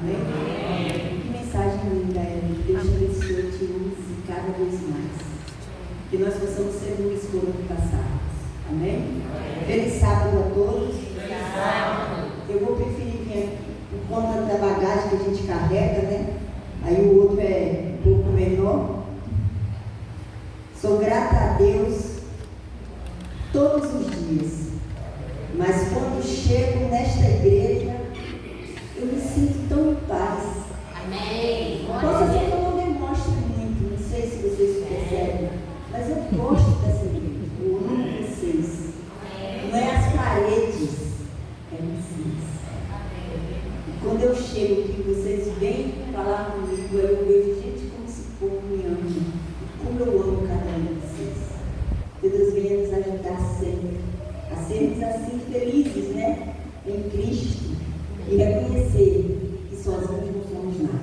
Amém? Que mensagem linda é. Deus te abençoe, te use cada vez mais. Que nós possamos ser luz por onde passarmos. Amém? Feliz sábado a todos. Eu vou preferir vir aqui por conta da bagagem que a gente carrega, né? Aí o outro é um pouco menor. Sou grata a Deus todos os dias. Mas quando chego nesta igreja, eu me sinto tão em paz. Amém. Posso ser que eu não demonstre muito, não sei se vocês percebem, mas eu gosto dessa igreja, eu amo vocês. Não é as paredes, é vocês. E quando eu chego aqui, vocês vêm falar comigo, eu vejo gente como esse povo me ama, como eu amo cada um de vocês. Que Deus venha nos ajudar sempre a sermos assim felizes, né? Em Cristo e reconhecer que sozinhos não somos nada,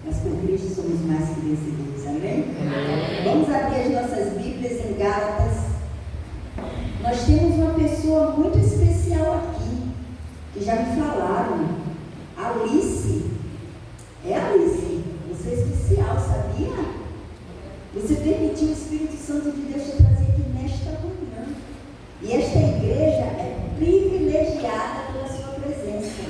mas com Cristo somos mais que vencedores. Amém? Vamos abrir as nossas Bíblias em Gálatas. Nós temos uma pessoa muito especial aqui, que já me falaram, Alice. É Alice, você é especial, sabia? Você permitiu o Espírito Santo de Deus te trazer aqui nesta manhã. E esta igreja é privilegiada pela sua presença.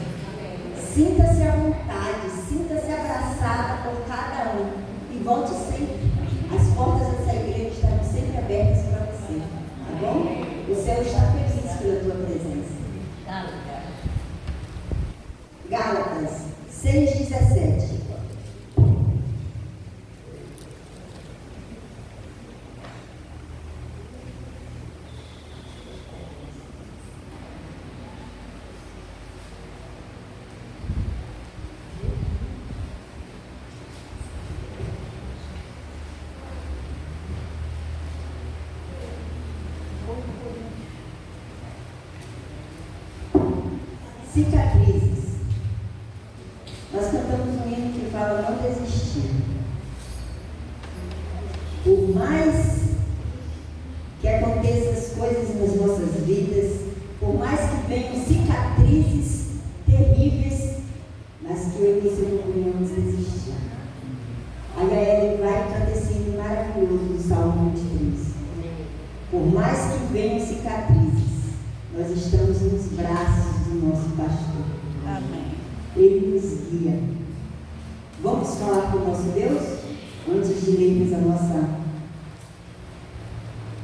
Sinta-se à vontade, sinta-se abraçada por cada um. E volte sempre. As portas dessa igreja estarão sempre abertas para você. Tá bom? O céu está feliz pela tua presença. Gálatas 6:17. Cicatrizes. Nós cantamos um hino que fala não desistir. Por mais que aconteçam as coisas nas nossas vidas, por mais que venham cicatrizes terríveis, mas que eu e você não podemos desistir. Aí a Ellen vai cantar esse hino maravilhoso do Salmo 23. Por mais que venham cicatrizes, nós estamos nos braços do nosso pastor. Amém. Ele nos guia. Vamos falar com o nosso Deus? Antes de lermos a nossa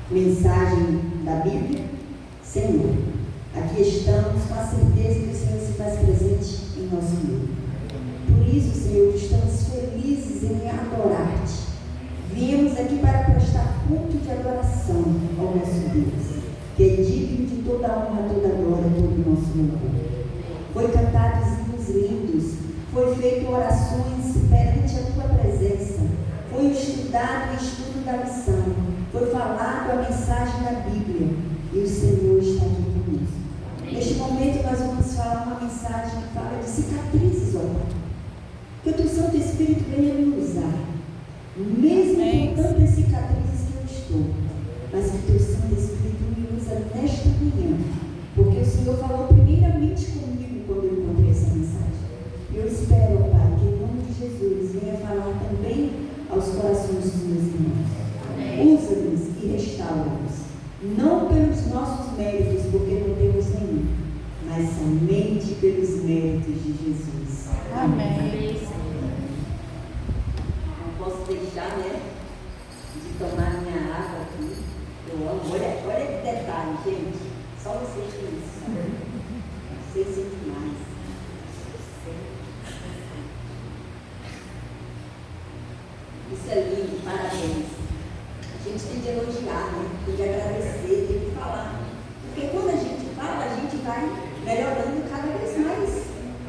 mensagem da Bíblia. Senhor, aqui estamos com a certeza que o Senhor se faz presente em nosso meio. Por isso, Senhor, estamos felizes em adorar-te. Viemos aqui para prestar culto de adoração ao nosso Deus, que é digno de toda a honra, toda a glória, todo o nosso louvor. Foi cantados hinos lindos, foi feito orações perante a tua presença, foi estudado o estudo da missão, foi falado a mensagem da Bíblia, e o Senhor está aqui conosco. Neste momento nós vamos falar uma mensagem que fala de cicatrizes, ó Pai. Que o teu Santo Espírito venha me usar, mesmo com tantas cicatrizes que eu estou, mas que o teu Santo Espírito me usa nesta manhã, porque o Senhor falou primeiramente comigo quando eu encontrei essa mensagem. E eu espero, ó Pai, que em nome de Jesus venha falar também aos corações dos meus irmãos. Usa-nos e restaura-nos, não pelos nossos méritos, porque não temos nenhum, mas somente pelos méritos de Jesus. Amém. Não posso deixar, né, de tomar minha água aqui. Eu amo. Olha que detalhe, gente. Só vocês que isso sabem. Vocês são demais. Isso é lindo, parabéns. A gente tem de elogiar, né? Tem de agradecer, tem de falar. Porque quando a gente fala, a gente vai melhorando cada vez mais.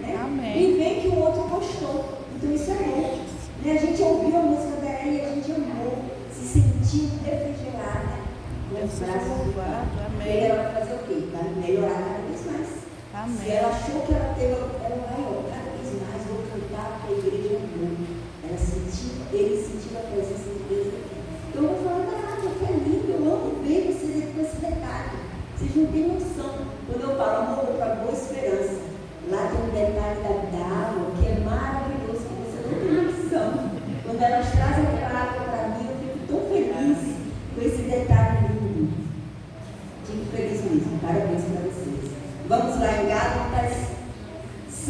Né? Amém. E vê que o outro gostou. Então isso é bom. Né? A gente ouviu a música dela e a gente amou, se sentiu refrigerada nos braços do Pai. Amém. E ela vai fazer o quê? Vai melhorar cada vez mais. Amém. Se ela achou que ela teve, ela vai cada vez mais, vou cantar porque a igreja amou. Ela sentiu, ele sentiu a presença de Deus aqui. Então eu vou falar da água, que é lindo, eu amo ver vocês aqui com esse detalhe. Vocês não têm noção. Quando eu falo, amor, vou para Boa Esperança. Lá tem um detalhe da água que é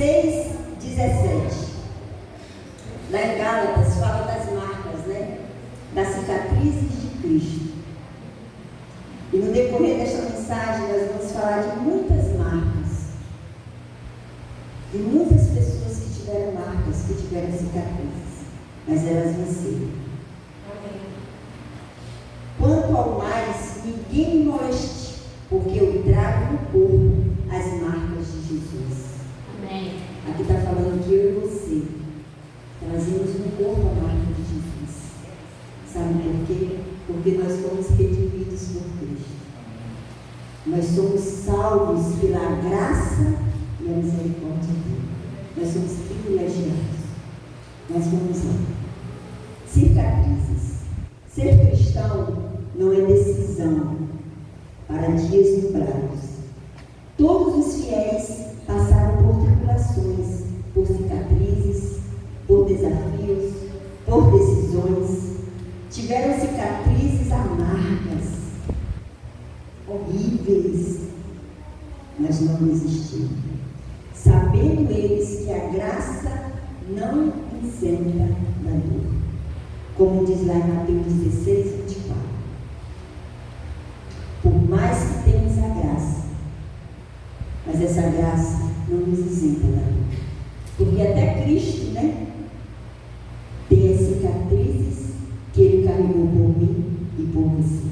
6:17. Lá em Gálatas fala das marcas, né? Das cicatrizes de Cristo. E no decorrer desta mensagem nós vamos falar de muitas marcas. De muitas pessoas que tiveram marcas, que tiveram cicatrizes. Mas elas venceram. Quanto ao mais, ninguém me moleste, porque eu trago no corpo as marcas de Jesus. Amém. Aqui está falando que eu e você trazemos no corpo a marca de Jesus. Sabe por quê? Porque nós fomos redimidos por Cristo. Nós somos salvos pela graça e a misericórdia dele. Nós somos privilegiados. Mas vamos lá. Cicatrizes. Ser cristão não é decisão para dias nublados. Todos os fiéis passaram por tribulações, por cicatrizes, por desafios, por decisões. Tiveram cicatrizes amargas, horríveis, mas não desistiram. Sabendo eles que a graça não isenta da dor. Como diz lá em Mateus 16:24. Por mais que tenhamos a graça, mas essa graça não nos isenta da dor. Porque até Cristo, né? Tem as cicatrizes que ele carregou por mim e por você.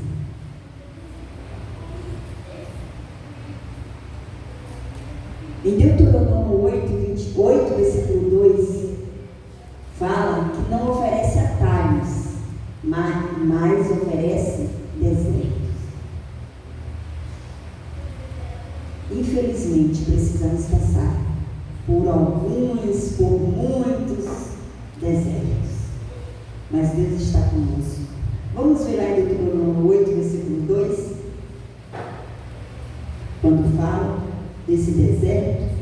Em Deuteronômio 8:28, versículo 2, fala que não oferece atalhos, mas oferece desertos. Infelizmente, precisamos passar por muitos desertos. Mas Deus está conosco. Vamos ver lá em Deuteronômio 8, versículo 2, quando fala desse deserto.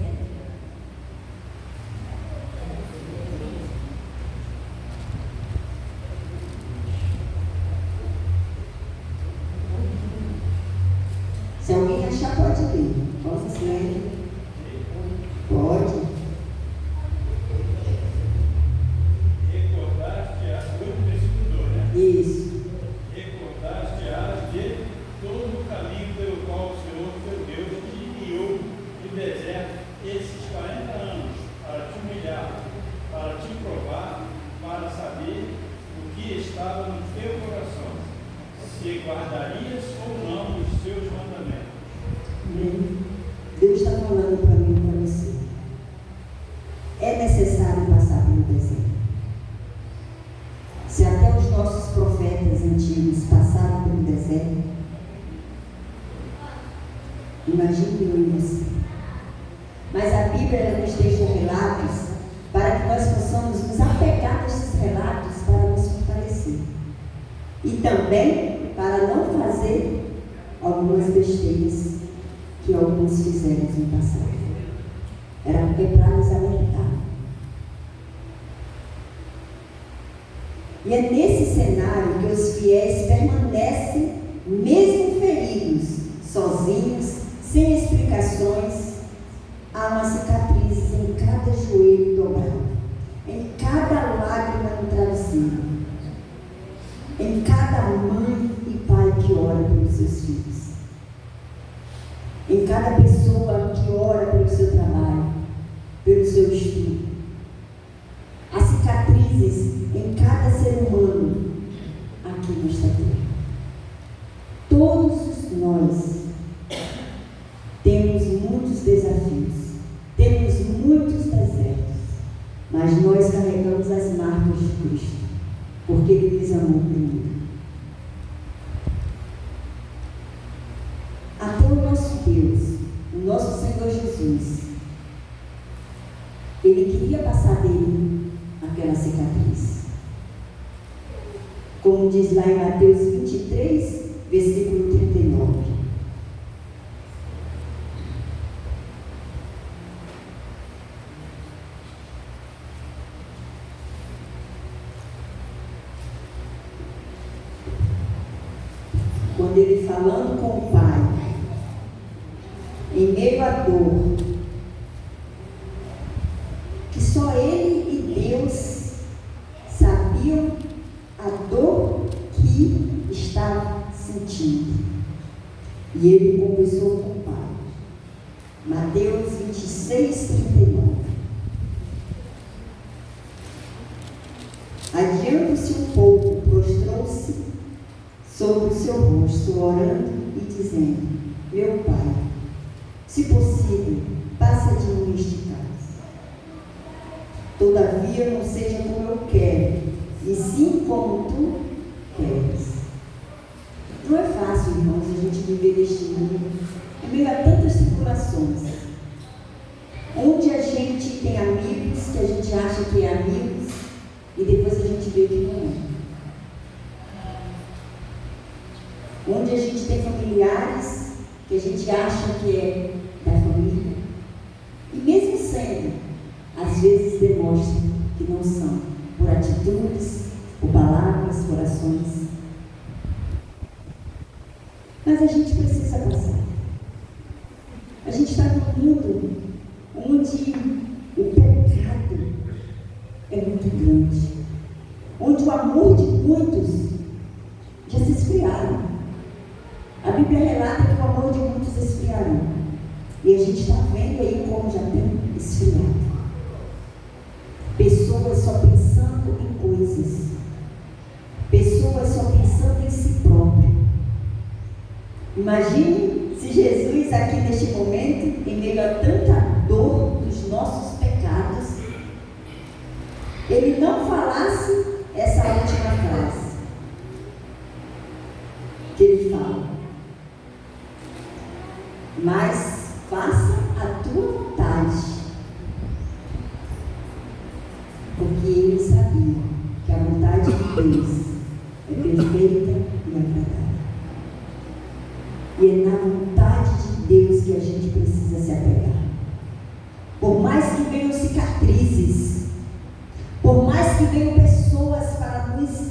Se alguém achar, pode ler. Posso ler? Pode. Recordaste-as, versículo 2, né? Isso. Recordaste-as de todo o caminho pelo qual o Senhor teu Deus te guiou no deserto esses 40 anos, para te humilhar, para te provar, para saber o que estava no teu coração, se guardarias ou não os seus mandamentos. Deus está falando para mim e para você. É necessário passar pelo deserto. Se até os nossos profetas antigos passaram pelo deserto, imagine eu e você. Mas a Bíblia nos deixa relatos para que nós possamos nos apegar a esses relatos para nos fortalecer. E também para não fazer algumas besteiras que alguns fizeram no passado. Era para nos alertar. E é nesse cenário que os fiéis permanecem, mesmo feridos, sozinhos, sem explicações. Há uma cicatriz em cada joelho dobrado, em cada lágrima no travesseiro, em cada mãe e pai que ora pelos seus filhos, em cada pessoa que ora pelo seu trabalho, pelo seu estudo. Há cicatrizes em cada ser humano aqui nesta terra. Todos nós temos muitos desafios, temos muitos desertos, mas nós carregamos as marcas de Cristo, porque Ele nos amou primeiro. Até o nosso Deus, o nosso Senhor Jesus, Ele queria passar dele aquela cicatriz. Como diz lá em Mateus 23, versículo 39. Quando ele falando com o Pai, em meio à dor, Deus sabia a dor que estava sentindo. E ele conversou com o Pai. Mateus 26, 39. Adiando-se um pouco, prostrou-se sobre o seu rosto, orando e dizendo: Meu Pai, se possível, passa de mim este cálice. Todavia não seja como eu quero, e sim como tu queres. Não é fácil, irmãos, a gente viver neste mundo, em meio a tantas tribulações, onde a gente tem amigos que a gente acha que é amigos, e depois a gente vê que não é. Onde a gente tem familiares que a gente acha que é da família, e mesmo sendo, às vezes demonstram que não são, por atitudes, por palavras, por ações. Mas a gente precisa passar. A gente está num mundo onde o pecado é muito grande, onde o amor de muitos já se esfriaram. A Bíblia relata que o amor de muitos esfriaram. E a gente está vendo aí como já tem esfriado. Pessoas só pensando em coisas. Pessoas só pensando em si próprio. Imagine se Jesus aqui neste momento, em meio a tanta dor dos nossos pecados, ele não falasse essa última frase que ele fala: mas faça a tua vontade. Porque ele sabia que a vontade de Deus é perfeita e agradável. E é na vontade de Deus que a gente precisa se apegar. Por mais que venham cicatrizes, por mais que venham pessoas para nos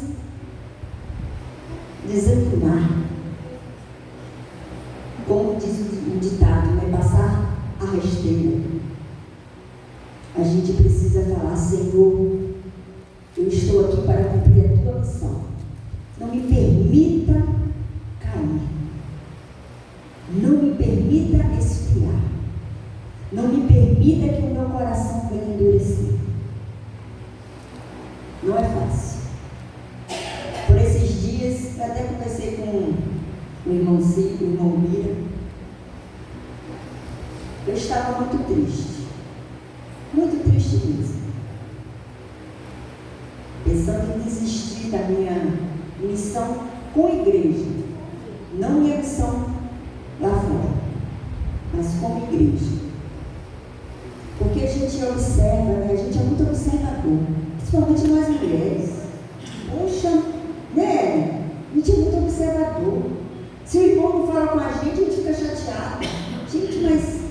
desanimar, como diz o ditado, vai passar a rasteira. A gente precisa falar: Senhor, eu estou aqui para cumprir a tua missão. Não me permita cair. Não me permita esfriar. Não me permita que o meu coração venha endurecer. Não é fácil. Por esses dias, eu até conversei com o irmão Cico, o irmão Mira. Eu estava muito triste. Muito triste mesmo. Pensando em desistir da minha missão com a igreja. Não minha missão lá fora, mas como igreja. Porque a gente observa, né? A gente é muito observador, principalmente nós mulheres. Poxa, né? A gente é muito observador. Se o irmão não fala com a gente fica chateado. Gente, mas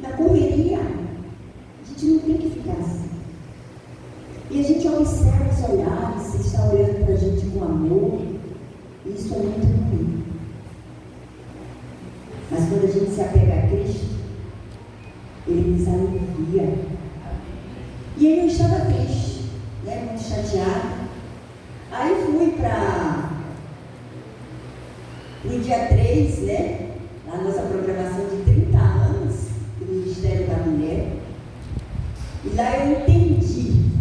na correria, a gente não tem que ficar assim. E a gente observa os olhares, se está olhando para a gente com amor. Isso é muito ruim. Mas quando a gente se apega a Cristo, Ele nos alivia. E eu estava triste, né? Muito chateada. Aí fui para o dia 3, né? A nossa programação de 30 anos do Ministério da Mulher. E lá eu entendi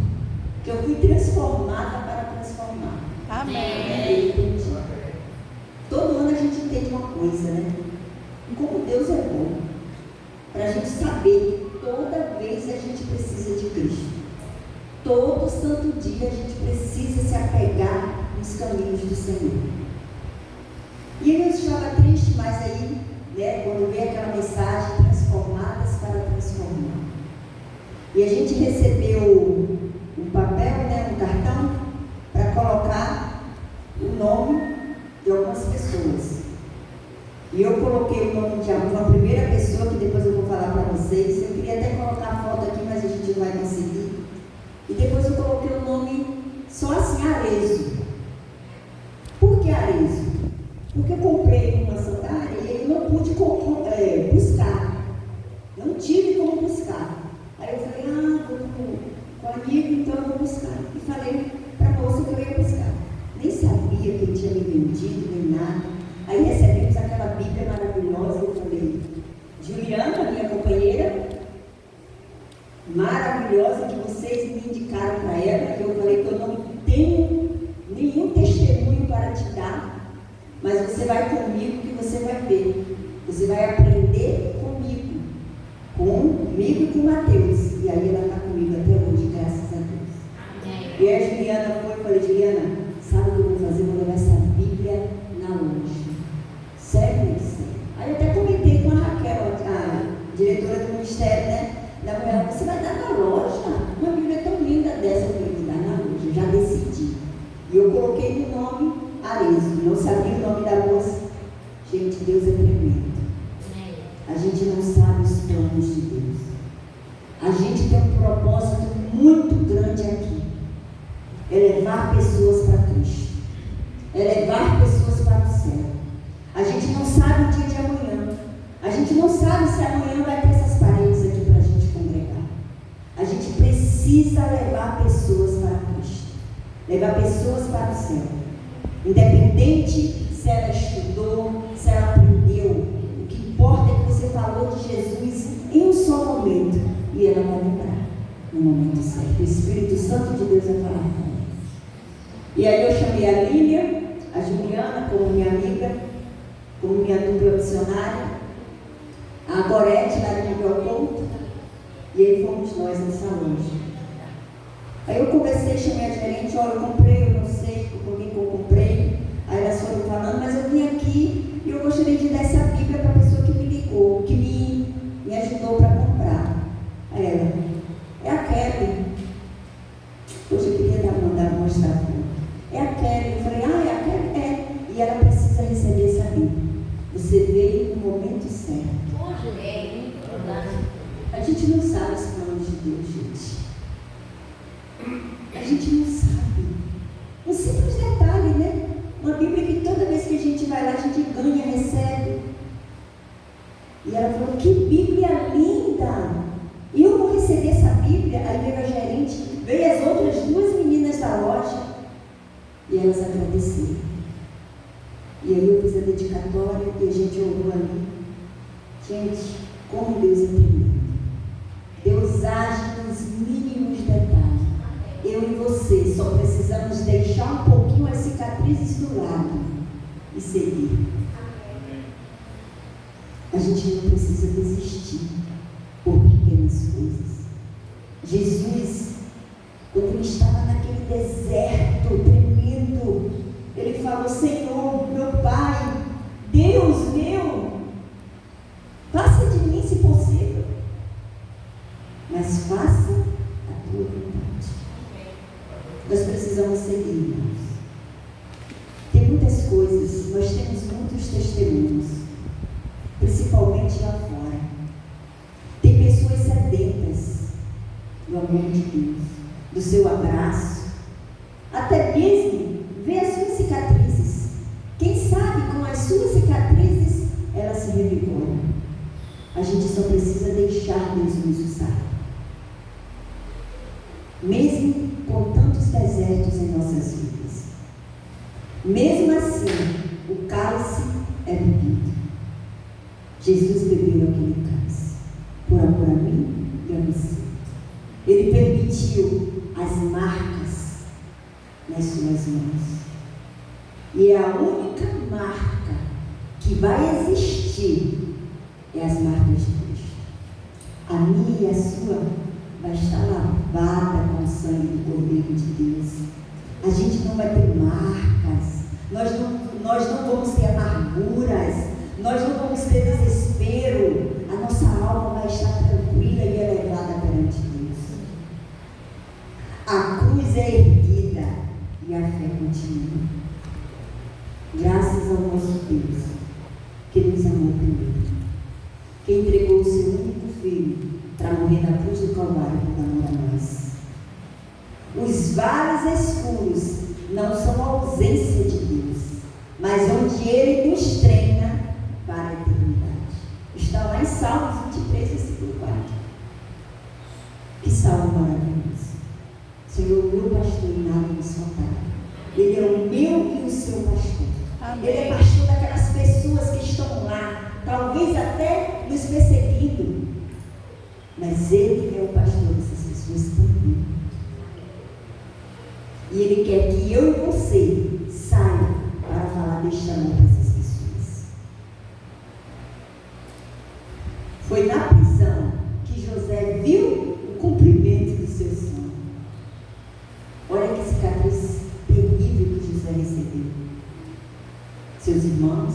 que eu fui transformada para transformar. Amém. Eu entendi. Todo ano a gente entende uma coisa, né? E como Deus é bom, para a gente saber que toda vez a gente precisa de Cristo. Todo santo dia a gente precisa se apegar nos caminhos do Senhor. E eu estava triste, mas aí, né, quando veio aquela mensagem, transformadas para transformar. E a gente recebeu um papel, né, um cartão, para colocar o nome de algumas pessoas. E eu coloquei o nome de uma primeira pessoa, que depois eu vou falar para vocês. Eu queria até colocar a foto aqui, mas a gente não vai conseguir. E depois eu coloquei o nome só assim, Arezo. Por que Arezo? Porque eu comprei uma sandália e eu não pude buscar. Não tive como buscar. Aí eu falei, vou com a amigo, então eu vou buscar. E falei para a moça que eu ia buscar. Nem sabia que ele tinha me vendido, nem nada. Aí recebemos aquela Bíblia maravilhosa. Eu falei, Juliana, minha companheira, maravilhosa, que vocês me indicaram para ela, que eu falei que eu não tenho nenhum testemunho para te dar, mas você vai comigo que você vai ver. Você vai aprender comigo e com Mateus. E aí ela está comigo até hoje, graças a Deus. E a Juliana foi, eu falei, Juliana, sabe o que eu vou fazer? Eu vou levar essa Bíblia na loja. Sério isso? Aí eu até comentei com a Raquel, a diretora do ministério, né? Da mulher, você vai dar na loja? Uma Bíblia tão linda dessa, eu falei, vou dar na loja, já decidi. E eu coloquei no nome Arezzo, não sabia o nome da moça. Gente, Deus é tremendo. A gente não sabe os planos de Deus. A gente tem um propósito muito grande aqui. É levar pessoas para Cristo. É levar pessoas para o céu. A gente não sabe o dia de amanhã. A gente não sabe se amanhã vai ter essas paredes aqui para a gente congregar. A gente precisa levar pessoas para Cristo. Levar pessoas para o céu. Independente se ela estudou, se ela aprendeu. O que importa é que você falou de Jesus em um só momento. E ela vai lembrar no momento certo. O Espírito Santo de Deus vai falar com ela. E aí eu chamei a Lília, a Juliana como minha amiga, como minha dupla missionária, a Gorete lá de Miguel Ponto, e aí fomos nós nessa loja. Aí eu conversei, chamei a gerente, olha, eu comprei, eu não sei por que eu comprei. Aí elas foram falando, mas eu vim aqui e eu gostaria de dar essa Bíblia para a pessoa que me ligou, que me ajudou para comprar. Aí ela, é a Kelly. Hoje eu queria mandar mostrar a foto. É a Kelly. Eu falei, é a Kelly? É. E ela precisa receber essa Bíblia. Você veio no momento certo. A gente não sabe os planos de Deus, gente. A gente não sabe. Um simples detalhe, né? Uma Bíblia que toda vez que a gente vai lá, a gente ganha, recebe. E ela falou, que Bíblia linda! E eu vou receber essa Bíblia. Aí veio a gerente, veio as outras duas meninas da loja. E elas agradeceram. E aí eu fiz a dedicatória e a gente orou ali. Gente, como Deus é tremendo. Deus age nos mínimos detalhes. Eu e você só precisamos deixar um pouquinho as cicatrizes do lado e seguir. A gente não precisa desistir por pequenas coisas. Jesus, quando ele estava naquele deserto tremendo, ele falou, Senhor, meu Pai, Deus meu, faça de mim se possível, mas faça a tua vontade. Nós precisamos seguir, irmãos. Tem muitas coisas, nós temos muitos testemunhos, principalmente lá fora. Tem pessoas sedentas do amor de Deus, do seu abraço, até mesmo ver as suas cicatrizes. Quem sabe com as suas cicatrizes ela se revigora. A gente só precisa deixar Deus nos usar. Mesmo com tantos desertos em nossas vidas, mesmo assim, o cálice é bebido. Jesus bebeu aquele cálice por amor a mim e a você. Ele permitiu as marcas nas suas mãos. E a única marca que vai existir é as marcas de Cristo. A minha e a sua vai estar lavada com o sangue do Cordeiro de Deus. A gente não vai ter marcas. Nós não vamos ter amarguras. Nós não vamos ter desespero. A nossa alma vai estar tranquila e elevada perante Deus. A cruz é erguida e a fé continua. Graças ao nosso Deus, que nos amou primeiro, que entregou o seu único filho para morrer na cruz do Calvário por amor a nós. Os vales escuros não são a ausência de Deus, mas onde Ele nos treina para a eternidade. Está lá em Salmos 23, versículo 4. Que salmo maravilhoso. Senhor, meu pastor, e nada nos faltará. Ele é o meu e o seu pastor. Amém. Ele é pastor daquelas pessoas que estão lá, talvez até nos perseguindo. Mas Ele é o pastor dessas pessoas também. E Ele quer que eu e você saiam para falar deste amor para essas pessoas. Foi na prisão que José viu o cumprimento do seu sonho. Olha que cicatriz terrível que José recebeu. Seus irmãos,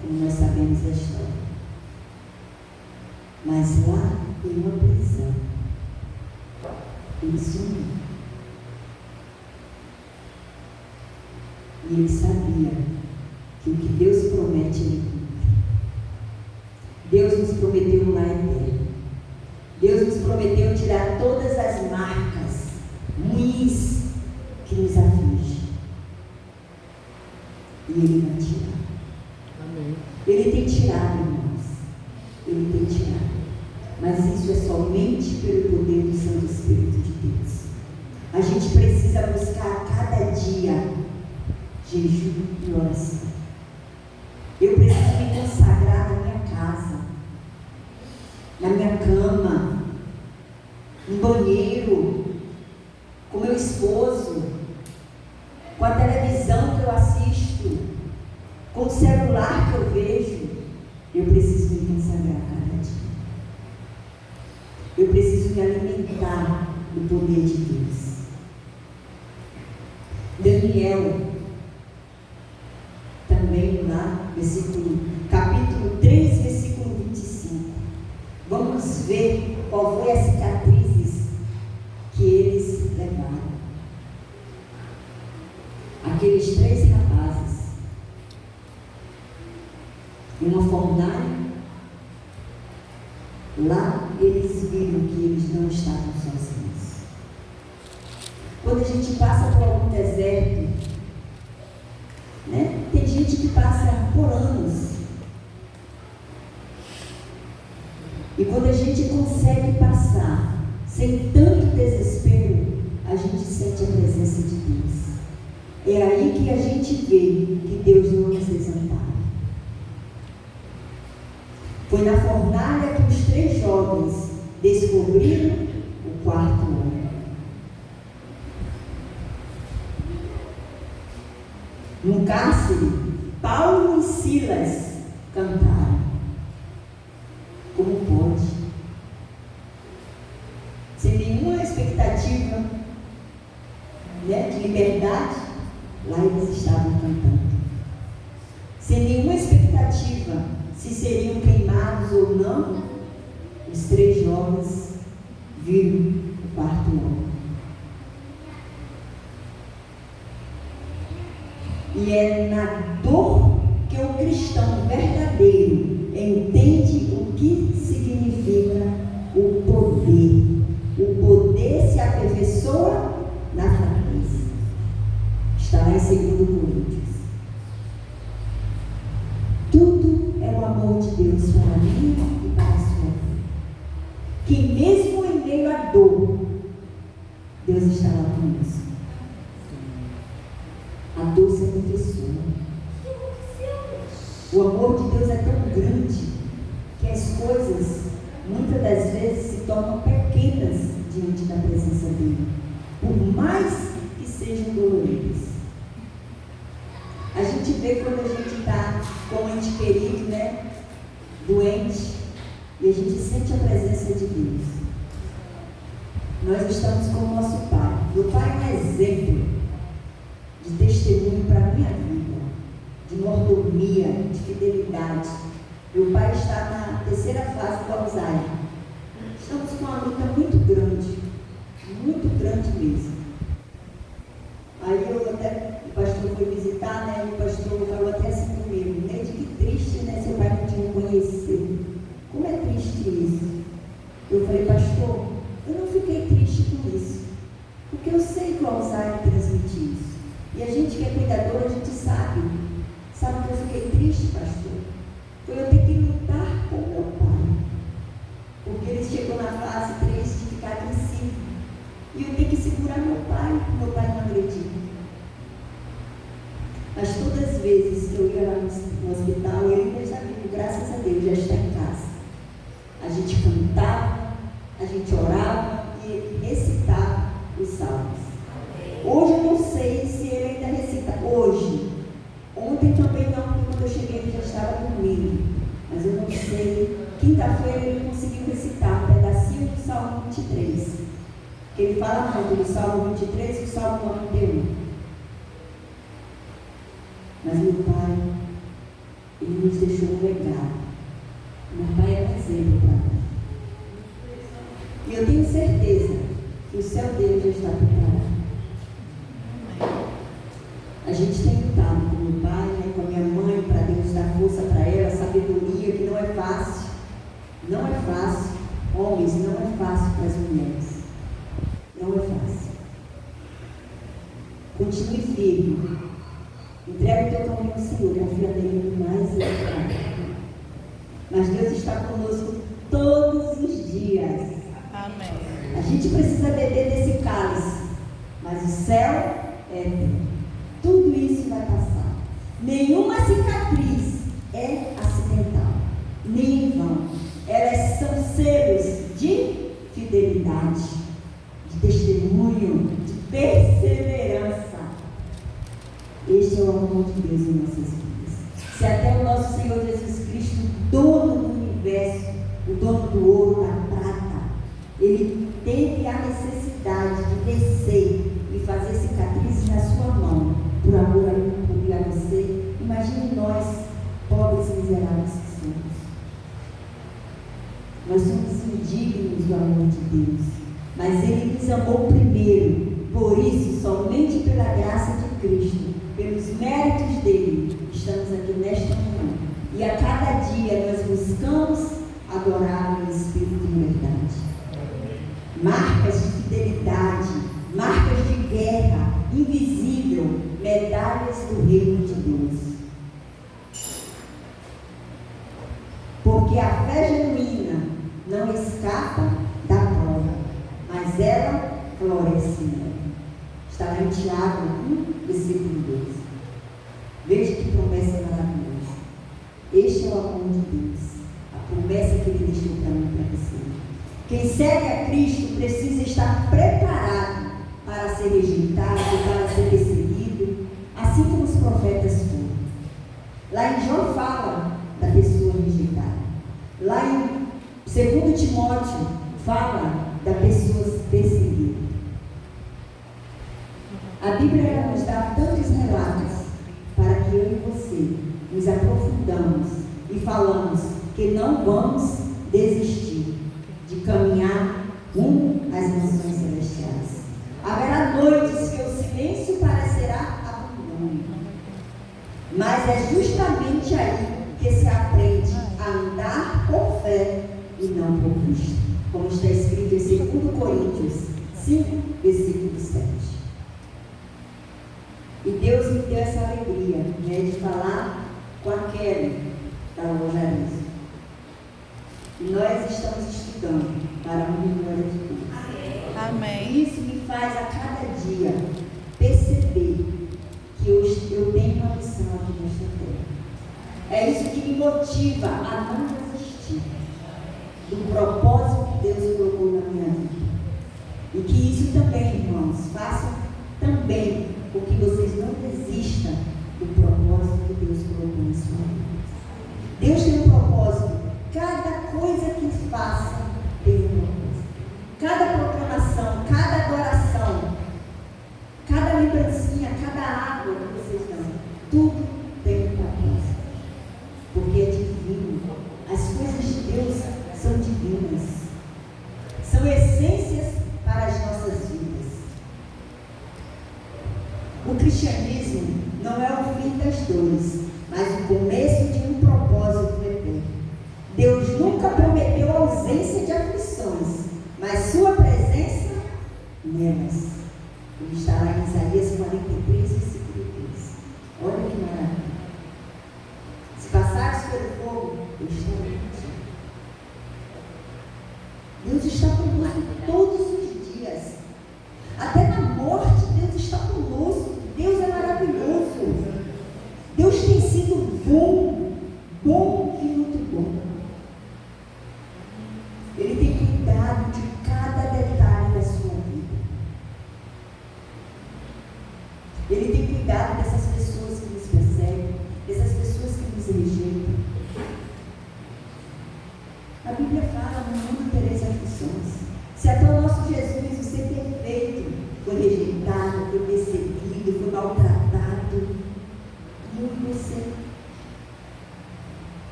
como nós sabemos da história. Mas lá, em uma prisão, ele sumiu. E ele sabia que o que Deus promete, Ele cumpre. Deus nos prometeu um lar eterno. Deus nos prometeu tirar todas as marcas ruins que nos afligem. E Ele vai tirar. Amém. Ele tem tirado, irmãos. Ele tem tirado. Mas isso é somente pelo poder do Santo Espírito de Deus. A gente precisa buscar a cada dia jejum e oração. Eu preciso me consagrar na minha casa, na minha cama, no banheiro, com meu esposo, com a televisão que eu assisto, com o celular que eu vejo. Eu preciso me consagrar cada dia. Eu preciso me alimentar do poder de Deus. Daniel, também lá, capítulo 3, versículo 25. Vamos ver qual foi as cicatrizes que eles levaram. Aqueles 3 rapazes, em uma fornalha, lá eles viram que eles não estavam sozinhos. Quando a gente passa por algum deserto, né? Tem gente que passa por anos. E quando a gente consegue passar sem tanto desespero, a gente sente a presença de Deus. É aí que a gente vê que Deus não nos desampara. Foi na fornalha que os 3 jovens descobriram o 4º homem. No cárcere, Paulo e Silas cantaram. Como pode? Sem nenhuma expectativa, né, de liberdade, lá eles estavam cantando. Sem nenhuma expectativa se seriam queimados ou não, os 3 jovens viram o 4º homem. E é na dor que o cristão verdadeiro entende o que significa o poder. O poder se aperfeiçoa na fraqueza. Está lá em 2 Coríntios. Tudo é o amor de Deus para mim e para a sua vida. Que mesmo em meio à dor, Deus está lá conosco. A dor se aperfeiçoa. O amor de Deus é tão grande que as coisas, muitas das vezes, se tornam pequenas diante da presença dele, por mais que sejam doloridas. A gente vê quando a gente está com um ente querido, né, doente, e a gente sente a presença de Deus. Nós estamos com o nosso Pai. Meu Pai é um exemplo de testemunho para a minha vida, de mordomia, de fidelidade. Meu pai está na 3ª fase do Alzheimer. Estamos com uma luta muito grande mesmo. Aí o pastor foi visitar, né? O pastor falou até assim comigo, né? De que triste, né? Seu pai não te reconhecer. Como é triste isso? Eu falei, pastor, eu não fiquei triste com isso, porque eu sei que o Alzheimer transmite isso. E a gente que é cuidadora, a gente sabe que eu fiquei triste, pastor? Foi eu ter que lutar com meu pai, porque ele chegou na fase 3 de ficar agressivo. E eu tenho que segurar meu pai não agredir. Mas todas as vezes que eu ia lá no hospital, ele ainda está vivo, graças a Deus, já está em casa. A gente cantava, a gente orava e ele recitava os salmos. Hoje eu não sei se ele ainda recita. Hoje. Ontem também não, porque quando eu cheguei ele já estava dormindo. Mas eu não sei. Quinta-feira ele conseguiu recitar um pedacinho do Salmo 23. Que ele fala muito do Salmo 23 e do Salmo 91. Mas meu pai, ele nos deixou um legado. Meu pai é um exemplo para nós. E eu tenho certeza que o céu dele já está preparado. A gente tem lutado com meu pai, né, com a minha mãe, para Deus dar força para ela, sabedoria, que não é fácil. Não é fácil. Homens, não é fácil para as mulheres. Não é fácil. Continue firme. Entrega o teu caminho ao Senhor, confia nele mais e mais. Mas Deus está conosco todos os dias. Amém. A gente precisa beber desse cálice, mas o céu é eterno. Tudo isso vai passar. Nenhuma cicatriz é acidental, nem em vão. Elas são selos de fidelidade, de testemunho, de perseverança. Este é o amor de Deus em nossas vidas. Se até o nosso Senhor Jesus Cristo, dono do universo, o dono do ouro, da prata, ele teve a necessidade de descer e fazer cicatrizes na sua mão, por amor a mim, a você. Imagine nós, pobres e miseráveis que somos. Nós somos indignos do amor de Deus, mas Ele nos amou primeiro. Por isso, somente pela graça de Cristo, pelos méritos dele, estamos aqui nesta manhã. E a cada dia nós buscamos adorar o Espírito de verdade. Marcas de fidelidade, marcas de guerra, invisível, medalhas do reino de Deus. Porque a fé genuína não escapa da prova, mas ela floresce nela. Está lá em Tiago 1, versículo 12. Veja que promessa maravilhosa. Este é o amor de Deus, a promessa que Ele deixou para mim e para você. Quem segue a Cristo precisa estar preparado para ser rejeitado, para ser perseguido, assim como os profetas foram. Lá em João fala da pessoa rejeitada. Lá em 2 Timóteo fala da pessoa perseguida. A Bíblia nos dá tantos relatos para que eu e você nos aprofundamos e falamos que não vamos desistir de caminhar rumo às nações celestiais. Haverá noites que o silêncio parecerá abundante, mas é justamente aí que se aprende a andar por fé e não por vista, como está escrito em 2 Coríntios 5, versículo 7. E Deus me deu essa alegria, né, de falar com a Kelly da loja Arizo. E nós estamos estudando para a glória de Deus. Amém. E isso me faz a cada dia perceber que eu tenho uma missão aqui nesta terra. É isso que me motiva a não desistir do propósito que Deus colocou na minha vida. E que isso também, irmãos, façam também com que vocês não desistam do propósito que Deus colocou na sua vida. Deus tem um propósito. Cada coisa que faça tem um propósito. Cada proclamação, cada adoração, cada lembrancinha, cada água que vocês dão, tudo tem um propósito. Porque é divino. As coisas de Deus são divinas. São essências para as nossas vidas. O cristianismo não é o fim das dores, mas o começo de um propósito eterno. Deus nunca prometeu ausência de aflições, mas sua presença nelas. Ele está lá em Isaías 43, versículo 13. Olha que maravilha. Se passares pelo fogo, eu estarei contigo. Deus está conosco todos os dias. Até na morte, Deus está conosco. Deus é maravilhoso. Deus tem sido bom, bom e muito bom. Ele tem cuidado de cada detalhe da sua vida. Ele tem cuidado dessas pessoas que nos perseguem, dessas pessoas que nos rejeitam. A Bíblia fala: no mundo tereis aflições. Se até o nosso Jesus, o ser perfeito, foi rejeitado, foi perseguido, foi maltratado, e eu e você,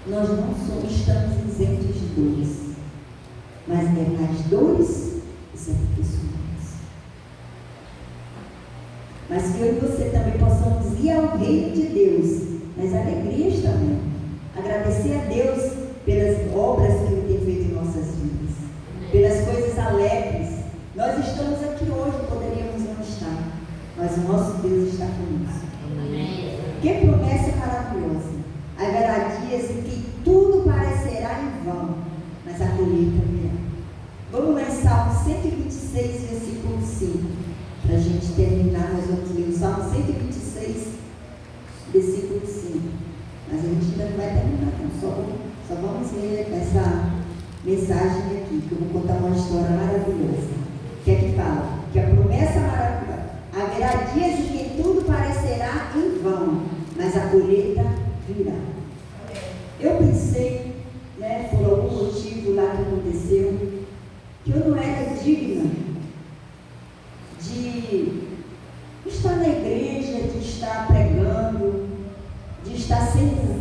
nós não estamos isentos de dores, mas nas dores os aperfeiçoamos. Mas que eu e você também possamos ir ao reino de Deus, nas alegrias também, agradecer a Deus pelas obras que Ele tem feito em nossas vidas, pelas coisas alegres. Nós estamos aqui hoje, poderíamos não estar, mas o nosso Deus está conosco. Que promessa maravilhosa! Haverá dias em que tudo parecerá em vão, mas a colheita virá. Vamos lá em Salmo 126, versículo 5. Para a gente terminar, nós vamos ler o Salmo 126, versículo 5. Mas a gente ainda não vai terminar, não. Só vamos ler essa mensagem aqui, que eu vou contar uma história maravilhosa. Que é que fala? Que a promessa maravilhosa. Haverá dias em que tudo parecerá em vão, mas a colheita virá. Eu pensei, por algum motivo lá que aconteceu, que eu não era digna de estar na igreja, de estar pregando, de estar sendo,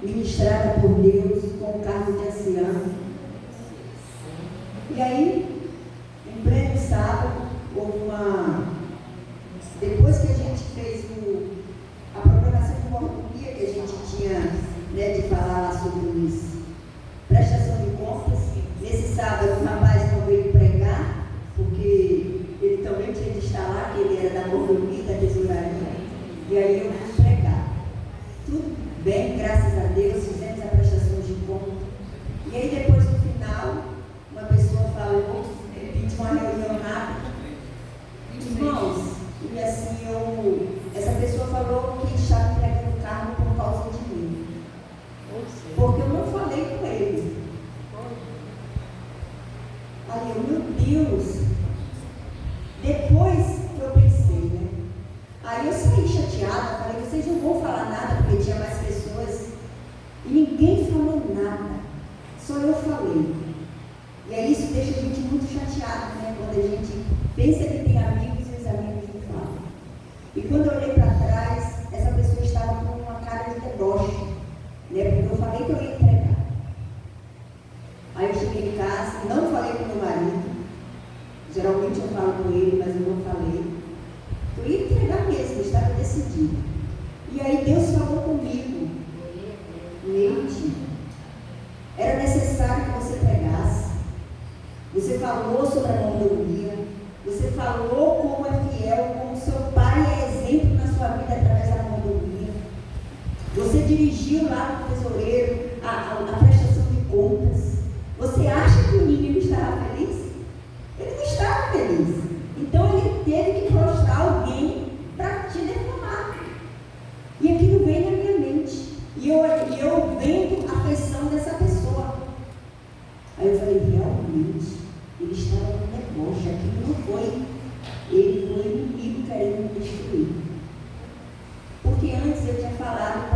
ministrada por Deus com o cargo de anciã. E aí, em pleno sábado, houve depois que a gente fez a programação de mordomia que a gente tinha, de falar lá sobre prestação de contas, nesse sábado o rapaz não veio pregar, porque ele também tinha de estar lá, que ele era da mordomia, da tesouraria, e aí eu fui pregar. Tudo bem, graças a Deus, fizemos a prestação de contas. E aí depois, no final, uma pessoa falou, pediu uma reunião rápida. Irmãos, e assim, essa pessoa falou que estava entregando o carro por causa de mim. Porque eu não falei com ele. Aí eu, meu Deus. Depois que eu pensei, Aí eu saí chateada, falei, vocês não vão falar nada, porque tinha mais pessoas. E ninguém falou nada. Só eu falei. E aí isso deixa a gente muito chateado, quando a gente pensa que tem amigos e os amigos não falam. E quando eu olhei para trás, essa pessoa estava com uma cara de deboche, porque eu falei que eu ia entregar. Aí eu cheguei em casa, não falei com meu marido. Geralmente eu falo com ele, mas eu não falei. Eu ia entregar mesmo, eu estava decidida. E aí Deus falou comigo. Leite, era necessário que você pregasse. Você falou sobre a mordomia. Você falou como é fiel, como seu pai é exemplo na sua vida através da mordomia. Você dirigiu lá no tesoureiro a prestação de contas. Você acha que o menino estava feliz? Ele não estava feliz. Então ele teve que prostrar alguém para te defamar. E aquilo veio na minha mente. E eu vendo a afeição dessa pessoa. Aí eu falei, realmente, ele estava no deboche. Aquilo não foi. Ele foi inimigo querendo me destruir. Porque antes eu tinha falado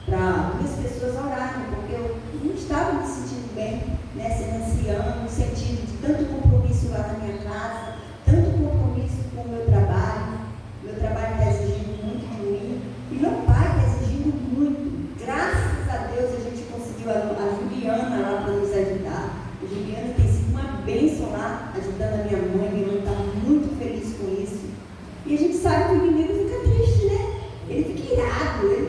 para duas pessoas orarem, porque eu não estava me sentindo bem, sendo anciã, no sentido de tanto compromisso lá na minha casa, tanto compromisso com o meu trabalho. Meu trabalho está exigindo muito de mim. E meu pai está exigindo muito. Graças a Deus a gente conseguiu a Juliana lá para nos ajudar. A Juliana tem sido uma bênção lá, ajudando a minha mãe. Minha mãe está muito feliz com isso. E a gente sabe que o inimigo fica triste, Ele fica irado, ele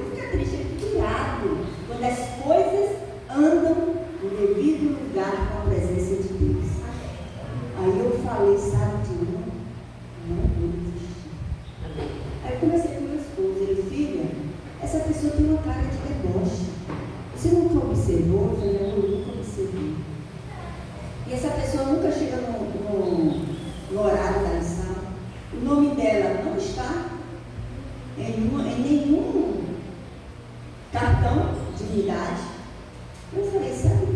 está em nenhum cartão de unidade. Eu falei, sabe?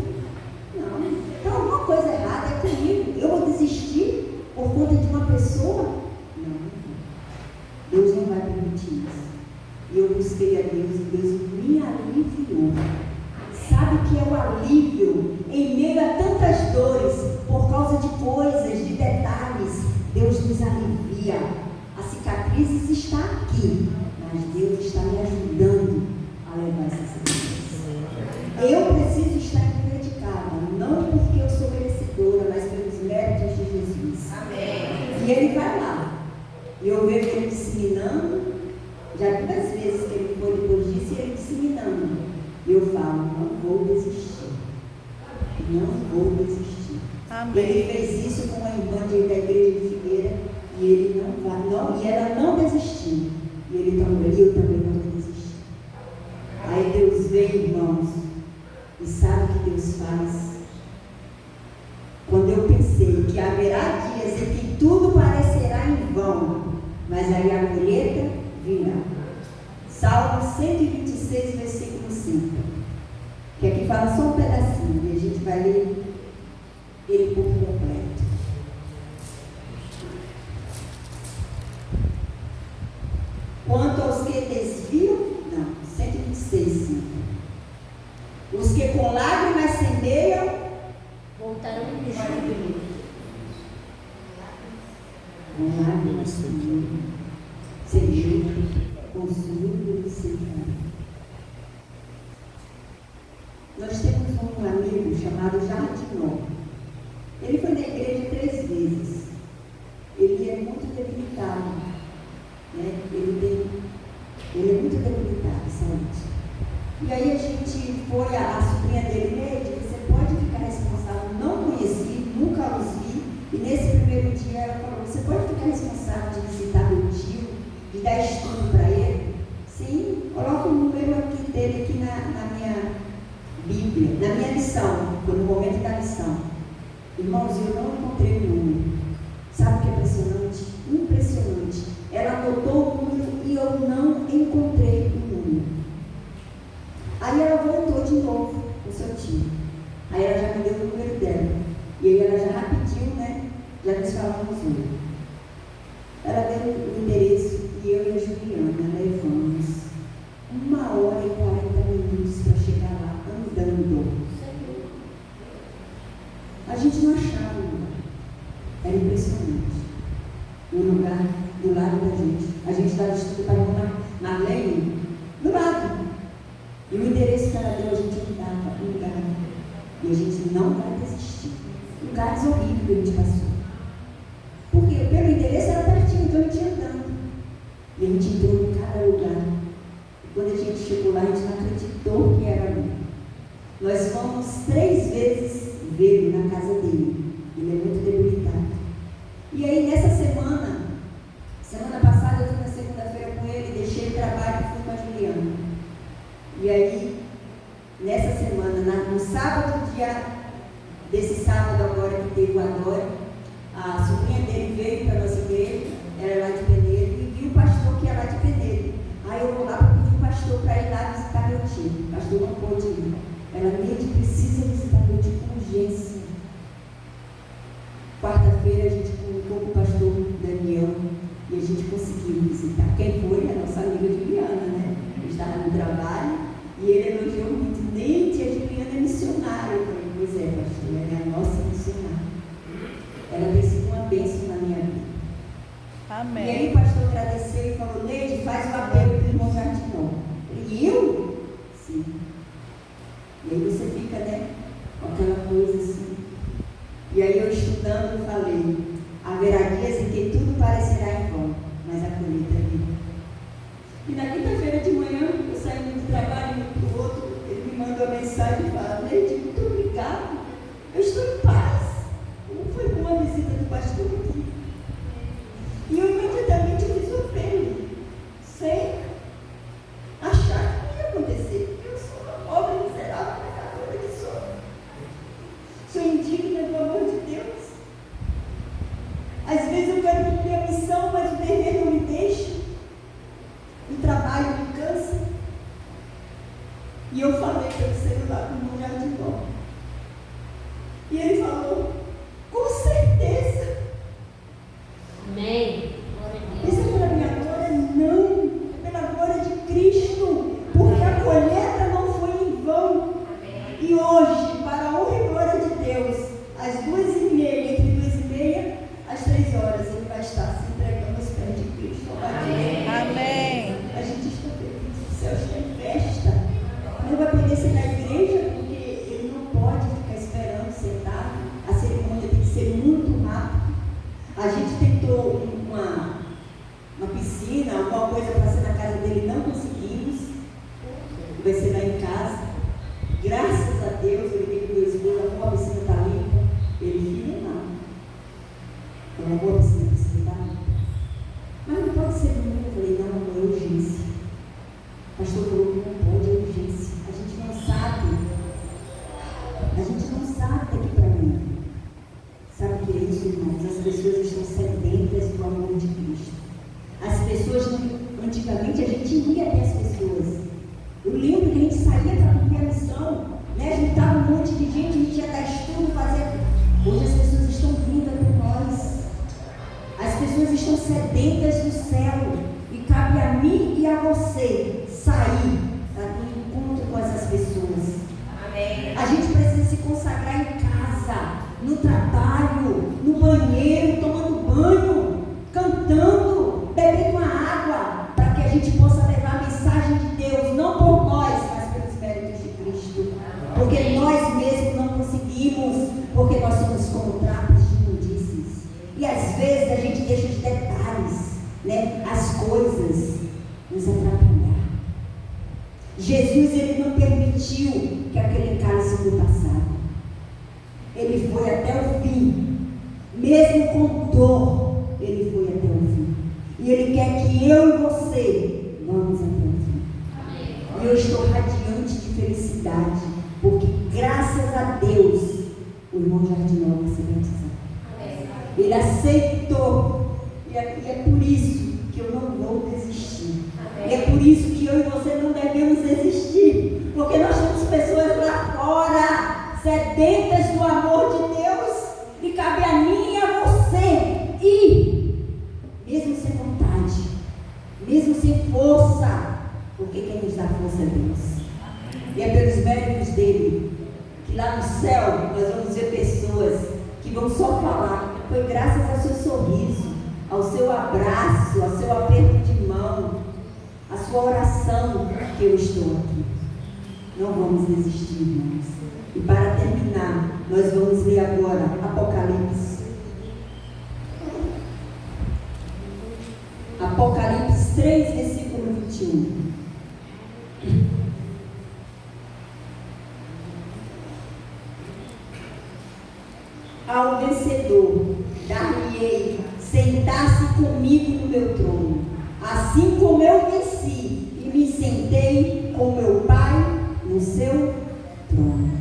Não, então alguma coisa errada é comigo. Eu vou desistir por conta de uma pessoa? Não. Deus não vai permitir isso. E eu busquei a Deus e Deus me aliviou. Sabe o que é o alívio em meio a tantas dores, por causa de coisas, de detalhes? Deus nos alivia. A cicatriz está aqui, mas Deus está me ajudando a levar essa cicatriz. Eu preciso estar dedicada, não porque eu sou merecedora, mas pelos méritos de Jesus. Amém. E Ele vai lá. E eu vejo Ele disseminando. Já duas vezes que Ele foi depois disso, Ele disseminando. E eu falo, não vou desistir. Não vou desistir. Amém. Ele fez isso com a irmã da igreja de Figueira. E ele não vai, não, e ela não desistiu. E eu também não vou desistir. Aí Deus vem, irmãos, e sabe o que Deus faz? Quando eu pensei que haverá dias em que tudo parecerá em vão, mas aí a colheita virá. Salmo 126, versículo 5. Que aqui fala só um pedacinho, e a gente vai ler ele por completo. Quanto aos que desviam, não, 126, 5. Os que com lágrimas semeiam, voltarão no júbilo. Com lágrimas semeiam, com júbilo semeiam. Nós temos um amigo chamado Jardinó. Ele foi na igreja 3 vezes. Ele é muito debilitado. Né? Ele é muito debilitado, saúde. E aí a gente foi, a sobrinha dele, Neide, você pode ficar responsável, não conheci, nunca os vi, e nesse primeiro dia ela falou, você pode ficar responsável de visitar meu tio, de dar estudo para ele? Sim, coloca o número aqui dele aqui na minha Bíblia, na minha lição, no momento da lição. Irmãos, eu não encontrei o número. Sabe o que é impressionante? Impressionante. Ela anotou o número e eu não encontrei o número. Aí ela voltou de novo com o seu tio. Aí ela já me deu o número dela. E aí ela já rapidinho, né? Já nos falamos hoje. Ela deu o endereço e eu e a Juliana levamos 1h e 40 minutos para chegar lá andando. A gente não achava o lugar. Era impressionante. Um lugar do lado da gente. A gente estava estudando para a irmã Marlene, do lado. E o endereço que ela deu, a gente andava, andava. E a gente não vai desistir. Lugares horríveis que a gente passou. Porque pelo endereço era pertinho, então a gente ia andando. E a gente entrou em cada lugar. E quando a gente chegou lá, a gente não acreditou que era ali. Nós fomos 3 vezes ver na casa dele. Ele é muito debilitado. E aí nessa semana passada eu fui na segunda-feira com ele, deixei o trabalho e fui com a Juliana. E aí, nessa semana, no sábado, desse sábado agora que teve o Adore, a sobrinha dele veio para a nossa igreja, ela é lá de Penedo, e viu o pastor que é lá de Penedo. Aí eu vou lá para pedir o pastor para ir lá visitar meu tio. O pastor não pôde ir. Ela mesmo precisa visitar meu tio com urgência. Quarta-feira a gente comunicou com o pastor Daniel e a gente conseguiu visitar. Quem foi? A nossa amiga Juliana, né? Ele estava no trabalho e ele elogiou muito. Neide, a Juliana é missionária. Eu falei, pois é, pastor, ela é a nossa missionária. Ela tem sido uma bênção na minha vida. Amém. E aí o pastor agradeceu e falou, Neide, faz o apelo para o irmão Jardinó. E eu? Sim. E aí você fica, né, com aquela coisa assim. E aí eu estudando, eu falei, haverá dias em que tudo parecerá em vão, mas a colheita virá. E na quinta-feira de manhã, eu saindo do trabalho, indo para o outro, ele me mandou uma mensagem e falou, Neide, muito obrigado, eu estou em paz. Como foi com uma visita do pastor aqui? E eu imediatamente fiz o apelo, sem achar que ia acontecer, porque eu sou pessoas, antigamente a gente ia até as pessoas. Eu lembro que a gente saía para cumprir a missão, né? Juntava um monte de gente, a gente ia dar estudo, fazer. Hoje as pessoas estão vindo até nós. As pessoas estão sedentas do céu. E cabe a mim e a você sair para ter um encontro com essas pessoas. Amém. A gente precisa se consagrar em casa, no trabalho, no banheiro, tomando banho, cantando, bebendo uma água, para que a gente possa levar a mensagem de Deus, não por nós, mas pelos méritos de Cristo. Porque nós mesmos não conseguimos, porque nós somos como trapos de imundícies. E às vezes a gente deixa os detalhes, né, as coisas nos atrapalhar. Jesus, ele não permitiu que aquele cálice fosse passado. Ele foi até o fim. Mesmo com dor, ele foi até o fim. E ele quer que eu e você vamos até o fim. E eu estou radiante de felicidade, porque graças a Deus, o irmão Jardinal vai ser batizado. Ele aceitou. E é por isso que eu não vou desistir. E é por isso que eu e você não devemos desistir. Porque nós temos pessoas lá fora, sedentas do amor de Deus. E cabe a mim e a você ir, mesmo sem vontade, mesmo sem força. Porque quem nos dá força é Deus. E é pelos méritos dele que lá no céu nós vamos ver pessoas que vão só falar. Foi graças ao seu sorriso, ao seu abraço, ao seu aperto de mão, à sua oração que eu estou aqui. Não vamos desistir, irmãos. E para terminar, nós vamos ler agora Apocalipse. Apocalipse 3, versículo 21. Ao vencedor, dar-lhe-ei sentar-se comigo no meu trono, assim como eu venci e me sentei com meu Pai no seu trono.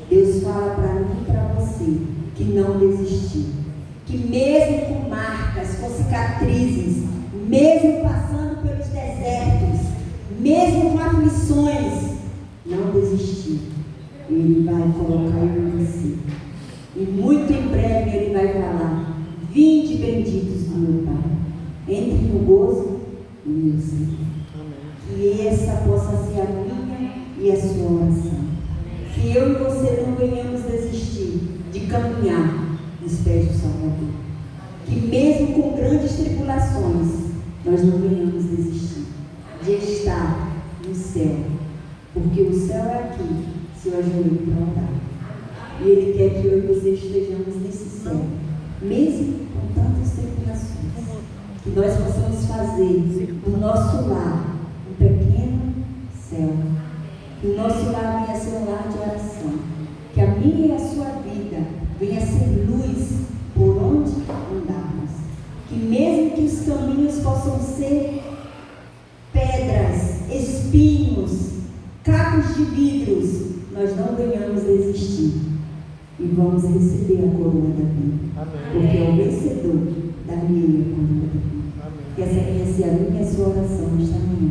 Deus fala para mim e para você que não desistir, que mesmo com marcas, com cicatrizes, mesmo passando pelos desertos, mesmo com aflições, não desistir. Ele vai colocar em você. E muito em breve ele vai falar: vinde benditos do meu Pai, entre no gozo do meu Senhor. Que essa possa ser a minha e a sua oração. Que eu e você não venhamos desistir de caminhar nos pés do Salvador. Que mesmo com grandes tribulações, nós não venhamos desistir de estar no céu. Porque o céu é aqui, seu ajoelho para orar. E Ele quer que eu e você estejamos nesse céu, mesmo com tantas tribulações. Que nós possamos fazer do nosso lar um pequeno céu. Que o nosso lar venha ser um lar de oração. Que a minha e a sua vida venha ser luz por onde andarmos. Que mesmo que os caminhos possam ser pedras, espinhos, cacos de vidros, nós não venhamos desistir. E vamos receber a coroa da vida. Porque é o vencedor dar-lhe a coroa da vida. Que essa venha ser a minha e a sua oração nesta manhã.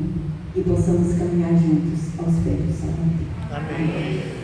E possamos caminhar juntos aos pés do Salvador. Amém.